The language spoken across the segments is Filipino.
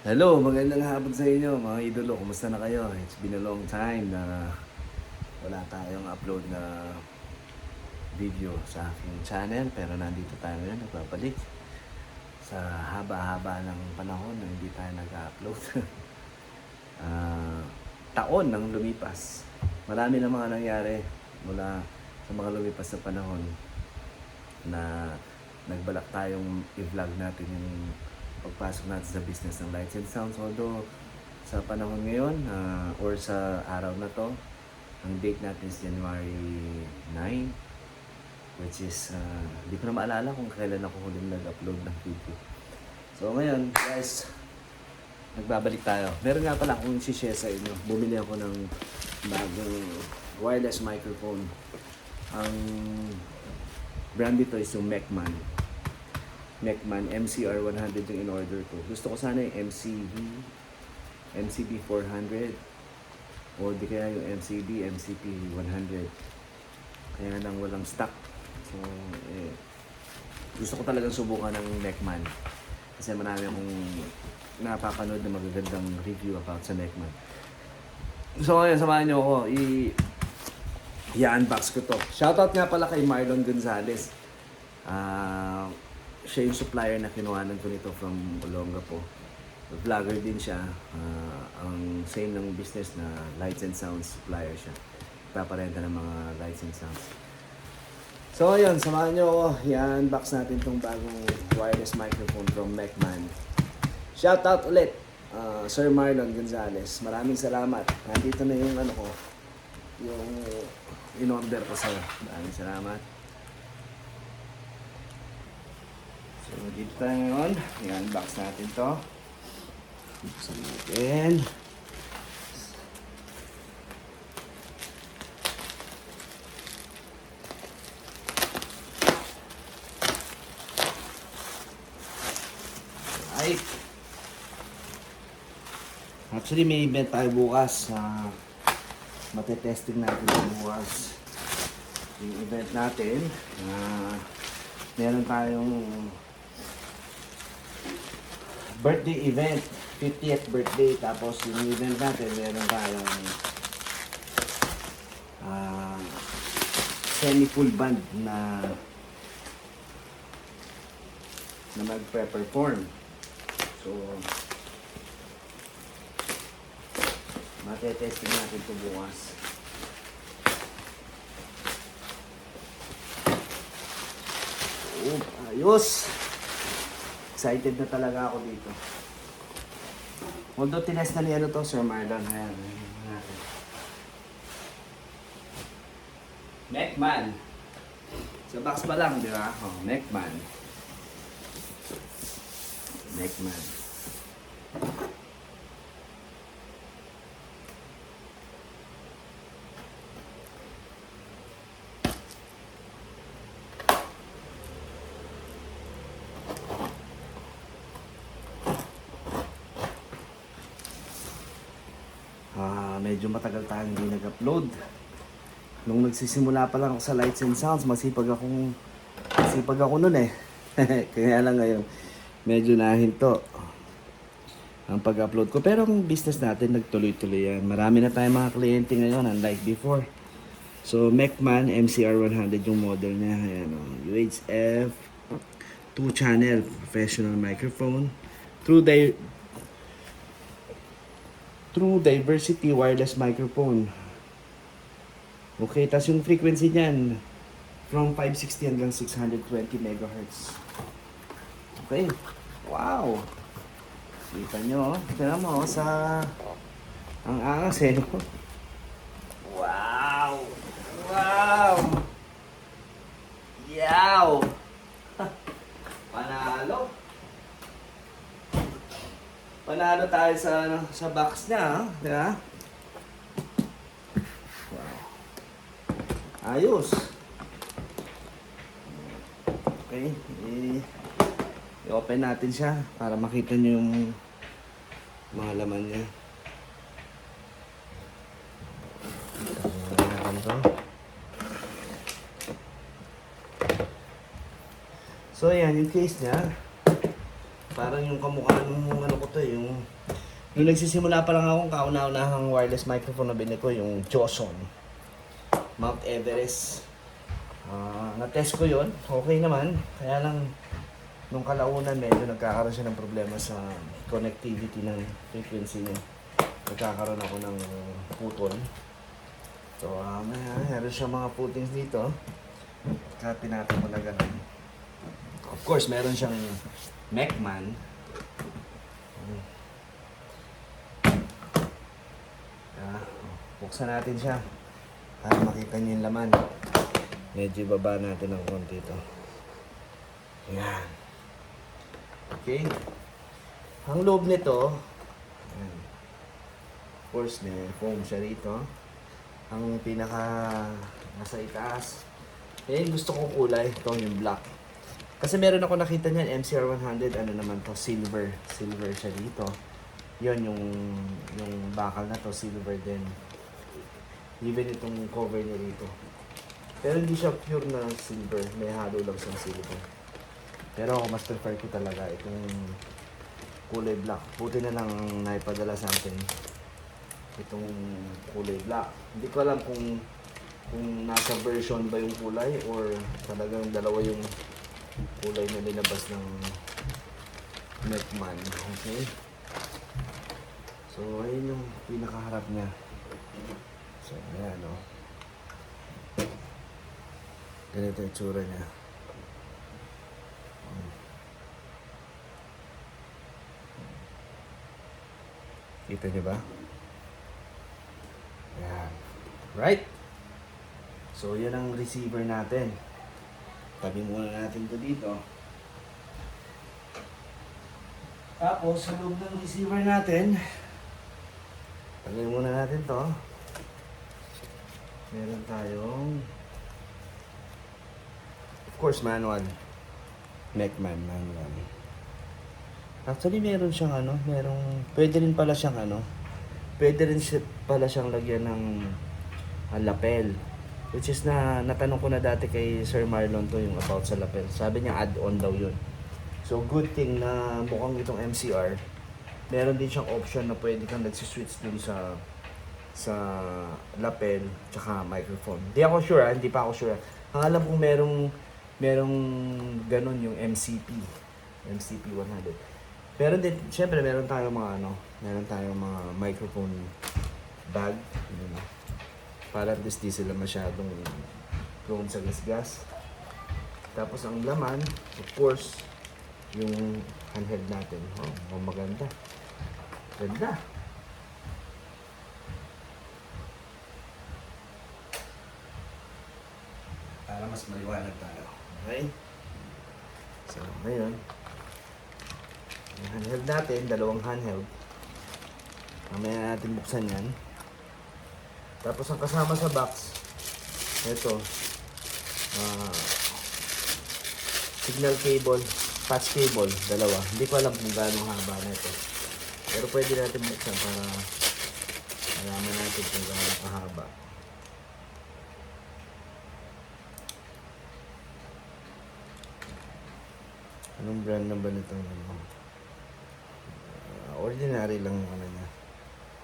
Hello, magandang hapon sa inyo mga idolo. Kumusta na kayo? It's been a long time na wala tayong upload na video sa aking channel. Pero nandito tayo ngayon, nagbabalik sa haba-haba ng panahon na hindi tayo nag-upload. Taon nang lumipas. Marami na mga nangyari mula sa mga lumipas na panahon na nagbalak tayong i-vlog natin yung pagpasok natin sa business ng Lights and Sounds. Although sa panahon ngayon or sa araw na to, ang date natin is January 9, which is hindi ko na maalala kung kailan ako huling nag-upload ng video. So ngayon guys, nagbabalik tayo. Meron nga pala akong i-share sa inyo. Bumili ako ng bagong wireless microphone. Ang brand dito is yung Mecman MCR 100 yung in-order ko. Gusto ko sana yung MCB 400 o di kaya yung MCP 100. Kaya lang walang stock. So, gusto ko talagang subukan ng Mecman. Kasi marami akong napapanood na magagandang review about sa Mecman. So, ngayon, samahan nyo ako. I-unbox ko to. Shoutout nga pala kay Marlon Gonzales. Siya yung supplier na kinuhanan ko nito from Olongapo. Vlogger din siya. Ang same ng business na Lights and Sounds supplier siya. Paparenta ng mga Lights and Sounds. So ayun, samahan nyo ako. I-unbox natin itong bagong wireless microphone from Mecman. Shoutout ulit, Sir Marlon Gonzales. Maraming salamat. Nandito na yung ano ko, yung in-order ko sa'yo. Maraming salamat. So, dito tayo ngayon. I-unbox natin to. Buksan natin. Alright. Actually, may event tayo bukas. Matetesting natin bukas. Yung event natin. Meron tayong birthday event, 50th birthday. Tapos yung event natin, meron tayong semi-full band na magpe-perform. So, matetesting natin ito bukas. Oh, ayos! Excited na talaga ako dito. Although tinest na niya to, Sir Marlon. Ayan. Mecman. Sa box pa lang, di ba? Oh, Mecman. Mecman. Medyo matagal tayong hindi nag-upload. Nung nagsisimula pa lang ako sa Lights and Sounds, masipag ako nun eh. Kaya lang ngayon, medyo nahinto ang pag-upload ko. Pero ang business natin, nagtuloy-tuloy yan. Marami na tayong mga kliyente ngayon, unlike before. So, Mecman MCR 100 yung model niya. Ayan, UHF, 2-channel professional microphone. True Diversity wireless microphone. Okay, tas yung frequency niyan from 560 hanggang 620 MHz. Okay. Wow. Kita nyo, tignan mo sa ang angas eh. Wow. Wow. Yaw. Panalo. Panalo tayo sa box niya, di ba? Wow. Ayos. Okay, i-open natin siya para makita niyo yung mga laman niya. So, yan yung case niya. Parang yung kamukha nung ano ko to, yung... Nung nagsisimula pa lang akong kauna-unahang wireless microphone na binili ko, yung Joson. Mount Everest. Na-test ko yon, okay naman. Kaya lang, nung kalaunan medyo nagkakaroon siya ng problema sa connectivity ng frequency niya. Nagkakaroon ako ng putol. So, meron siya mga puttings dito. Kaya pinatay mo na ganun. Of course, meron siyang Mechman. Buksan natin siya para makita niyo yung laman. Medyo ibaba natin ng konti ito. Ayan. Okay. Ang loob nito, ayan. Of course, may foam siya rito. Ang pinaka nasa itaas, gusto kong kulay, ito yung black. Kasi meron ako nakita niyan, MCR 100, ano naman to, silver. Silver siya dito. Yon yung bakal na to, silver din. Even itong cover niya dito. Pero hindi siya pure na silver, may halo lang siyang silver. Pero ako mas prefer ko talaga itong kulay black. Buti na lang naipadala sa akin itong kulay black. Hindi ko alam kung nasa version ba yung kulay or talagang dalawa yung kulay na linabas ng Mechman. Okay? So, ayun yung pinakaharap niya. So, ayan o. Ganito yung tsura niya. Kita niyo ba? Ayan. Right? So, yan ang receiver natin. Tabi muna natin ito dito. Tapos, sa loob ng receiver natin, tabi muna natin to. Meron tayong, of course, manual. Mechman manual. Actually, meron siyang pwede rin pala siyang pala siyang lagyan ng lapel. Which is natanong ko na dati kay Sir Marlon to yung about sa lapel. Sabi niya add-on daw yun. So, good thing na mukhang itong MCR, meron din siyang option na pwede kang nagsiswitch dun sa lapel tsaka microphone. Hindi pa ako sure. Ang alam kong merong ganun yung MCP 100. Pero din, syempre meron tayong mga microphone bag, para at least di sila masyadong prone sa gasgas. Tapos ang laman, of course, yung handheld natin. Oh, maganda. Ganda. Para mas maliwanag tayo. Okay? So, ngayon, yung handheld natin, dalawang handheld. Mamaya natin buksan yan. Tapos ang kasama sa box, ito, signal cable, patch cable, dalawa. Hindi ko alam kung gaano haba na ito. Pero pwede natin buksan para malaman natin kung gaano kahaba. Anong brand na ba nito? Ordinary lang yung niya.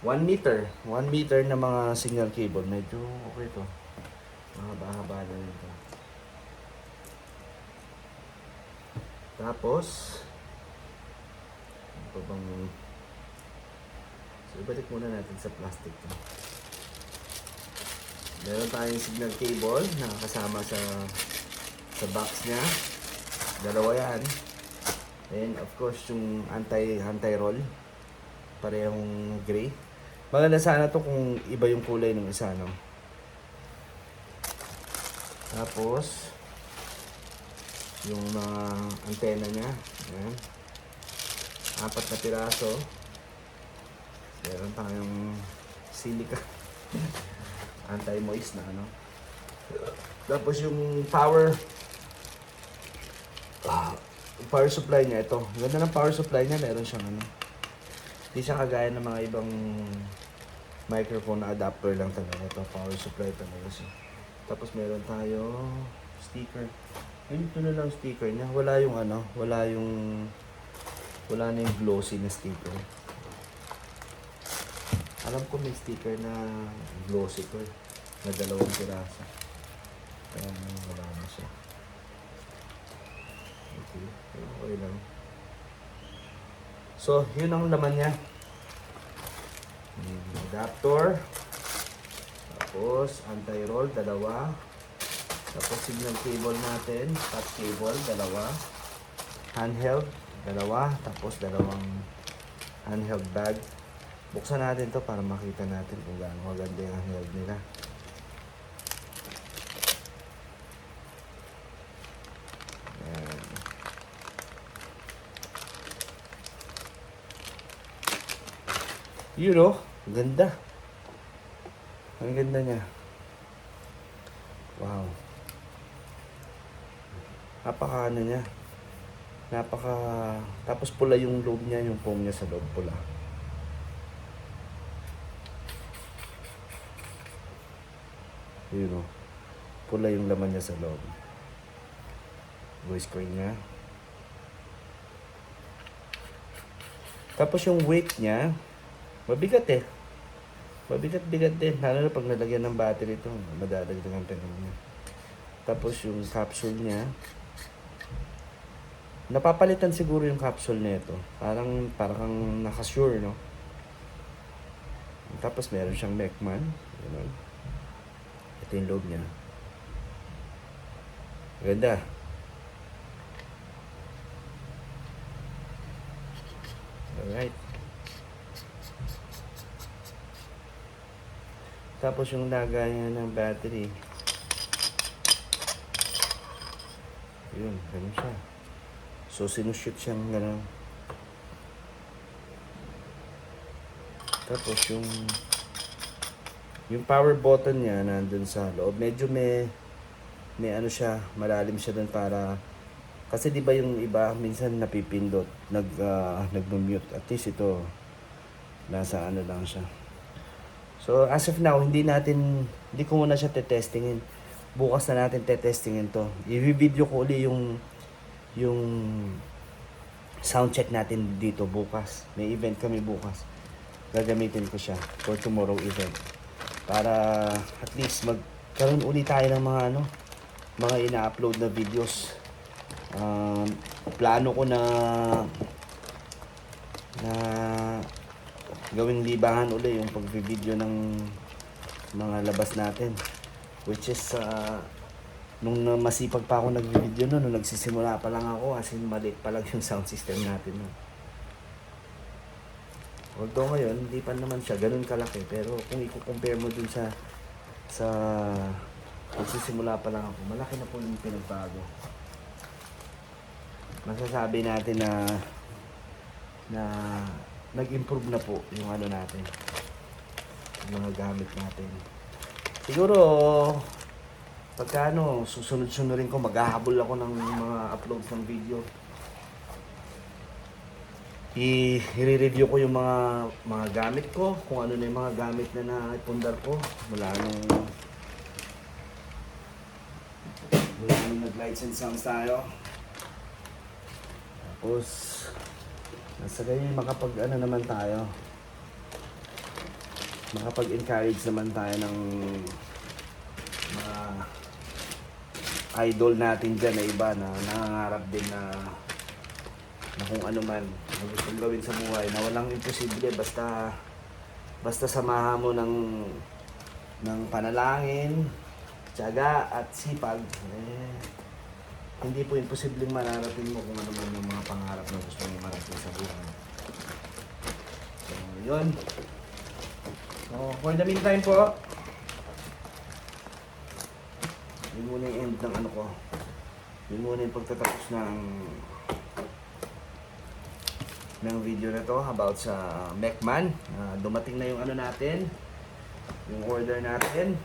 1 meter. 1 meter na mga signal cable. Medyo okay to. Mahaba-haba na nito. Tapos, ito bang... So, ibalik muna natin sa plastic to. Meron tayong signal cable na kasama sa box niya. Dalawa yan. And of course, yung anti-roll. Parehong gray. Maganda sana to kung iba yung kulay ng isa, no? Tapos, yung mga antena niya. Ayan. 4 na piraso. Meron tayong silica. Anti-moist na, ano? Tapos yung power supply niya, ito. Ganda ng power supply niya, meron siyang hindi siya kagaya ng mga ibang microphone na adapter lang talaga. Ito, power supply talaga siya. Tapos meron tayo sticker. Ito na lang sticker niya. Wala Wala na yung glossy na sticker. Alam ko may sticker na glossy ko eh. Na 2 piraso. Kaya wala na siya. Okay. Okay lang. So, yun ang laman niya. Adapter. Tapos, anti-roll, 2. Tapos, signal cable natin. Top cable, 2. Handheld, 2. Tapos, 2 handheld bag. Buksan natin to para makita natin kung gaano maganda yung handheld nila. Ayan. Yun oh, ganda. Ang ganda niya. Wow. Napaka ano niya. Tapos pula yung loob niya, yung foam niya sa loob pula. Yun o. Pula yung laman niya sa loob. Voice screen niya. Tapos yung weight niya, mabigat eh. Mabigat-bigat din. Lalo na pag nalagyan ng battery ito, madadagdagan pa niya. Tapos yung capsule niya, napapalitan siguro yung capsule nito. Parang nakasure, no? Tapos meron siyang Mechman. Ganun. Ito yung loob niya. Ganda. Alright. Tapos yung lagayan ng battery. Yun, ganun siya. So, sinushoot siyang gano'n. Tapos yung power button niya nandun sa loob. Medyo may ano siya, malalim siya dun para kasi di ba yung iba minsan napipindot, nagmo-mute. At least ito nasa ano lang siya. So as of now, hindi ko muna siya te-testingin. Bukas na natin te-testingin to. I-video ko uli yung sound check natin dito bukas. May event kami bukas. Gagamitin ko siya for tomorrow event. Para at least magkaroon uli tayo ng mga ina-upload na videos. Plano ko na gawing libangan uli yung pag-video ng mga labas natin. Which is nung masipag pa ako nag-video nung nagsisimula pa lang ako, as in maliit pa lang yung sound system natin nun. Although ngayon, hindi pa naman siya ganun kalaki, pero kung i-compare mo dun sa nagsisimula pa lang ako, malaki na po yung pinagbago. Masasabi natin na nag-improve na po yung ano natin, yung mga gamit natin. Siguro pagka susunod-sunurin ko, maghahabol ako ng mga uploads ng video. I-review ko yung mga gamit ko, kung ano na yung mga gamit na naipundar ko mula nung nag-lights and sounds tayo. Tapos nasa ganyan naman tayo, makapag-encourage naman tayo ng mga idol natin dyan na iba na nangangarap din na kung ano man na gustong gawin sa buhay, na walang imposible basta samahan mo ng panalangin, tiyaga at sipag. Hindi po imposibleng mararating mo kung ano man yung mga pangarap na gusto mong marating sa buhay. So, yun. So, for the meantime po, yun muna yung end ng ano ko. Yun muna yung pagtatapos ng video na to about sa Mechman. Dumating na yung ano natin, yung order natin.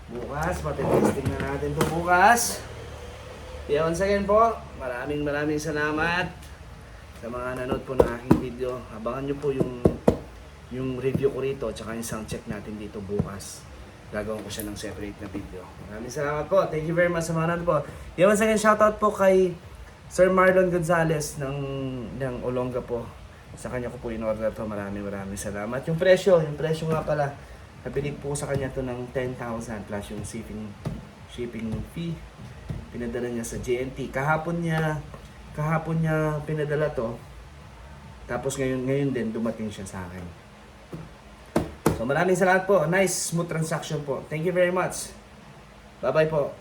Bukas, matitesting na natin to bukas. Kaya once again po, maraming salamat sa mga nanood po ng aking video. Abangan nyo po yung review ko rito at saka yung sound check natin dito bukas. Gagawin ko siya ng separate na video. Maraming salamat po. Thank you very much sa mga nanood po. Kaya once again, shoutout po kay Sir Marlon Gonzales ng Olonga po. Sa kanya ko po in-order to. Maraming salamat. Yung presyo nga pala. Nabili po sa kanya to ng 10,000 plus yung shipping fee. Pinadala niya sa JNT. Kahapon niya pinadala to. Tapos ngayon din dumating siya sa akin. So maraming salamat po. Nice smooth transaction po. Thank you very much. Bye-bye po.